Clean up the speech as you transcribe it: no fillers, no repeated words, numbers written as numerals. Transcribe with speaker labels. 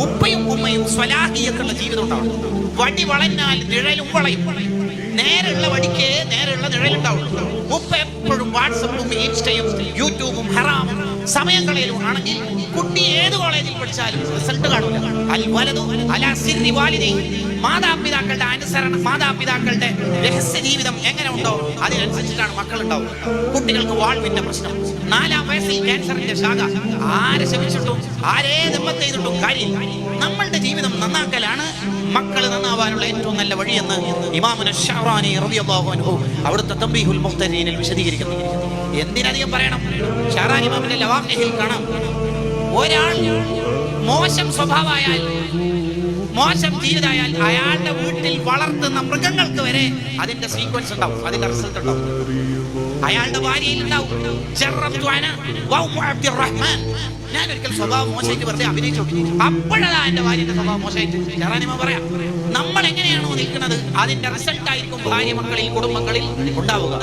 Speaker 1: ഉപ്പയും ഉമ്മയും സ്വലാഹിയൊക്കെയുള്ള ജീവിതം ഉണ്ടാവും. വടി വളഞ്ഞാൽ നിഴലും വളയും. നേരെയുള്ള വടിക്ക് നേരെയുള്ള നിഴലുണ്ടാവുള്ളൂ. ഉപ്പ എപ്പോഴും വാട്സപ്പും ഇൻസ്റ്റയും യൂട്യൂബും ഹറാമും സമയം കളയലും ആണെങ്കിൽ കുട്ടി ഏത് കോളേജിൽ പഠിച്ചാലും റിസൾട്ട് കാണൂല. അൽ വലതു അലാ സിർരി വാലിദൈഹി, മാതാപിതാക്കളുടെ അനുസരണം, മാതാപിതാക്കളുടെ രഹസ്യ ജീവിതം എങ്ങനെ ഉണ്ടോ അതിനനുസരിച്ചിട്ടാണ് മക്കൾ ഉണ്ടാവും. കുട്ടികൾക്ക് വാൾവിന്റെ പ്രശ്നം, 4-ാം വയസ്സിൽ ക്യാൻസറിന്റെ ശാഖ, ആരെ ശമിച്ചിട്ടും ആരേ ദമ്പത്ത് ചെയ്തിട്ടും കാര്യമില്ല. നമ്മളുടെ ജീവിതം നന്നാക്കലാണ് മക്കൾ നന്നാവാനുള്ള ഏറ്റവും നല്ല വഴിയെന്ന് ഇമാമുന ശഅറാനി റളിയല്ലാഹു അൻഹു അവിടുത്തെ തംബീഹുൽ മുഖ്തരീനിൽ വിശദീകരിക്കുന്നു. എന്തിനധികം പറയണം, ശഅറാനി ഇമാമിന്റെ ലവാഖിഹിൽ കാണാം, ഒരാൾ മോശം സ്വഭാവമായാൽ, മോശം ജീവിതമായാൽ അയാളുടെ വീട്ടിൽ വളർത്തുന്ന മൃഗങ്ങൾക്ക് വരെ അതിന്റെ സീക്വൻസ് ഉണ്ടാവും, അതിന്റെ റിസൾട്ട് ഉണ്ടാവും. അയാളുടെ ഭാര്യയിൽ ഉണ്ടാവും. ഞാൻ ഒരിക്കൽ സ്വഭാവം മോശമായിട്ട് വെറുതെ അഭിനയിച്ചു, അപ്പോഴതാ എന്റെ ഭാര്യയുടെ സ്വഭാവം മോശമായിട്ട്. ഷെറാനിമ പറയാം, നമ്മൾ എങ്ങനെയാണോ നിൽക്കുന്നത് അതിന്റെ റിസൾട്ട് ആയിരിക്കും ഭാര്യ മക്കളിൽ, കുടുംബങ്ങളിൽ ഉണ്ടാവുക.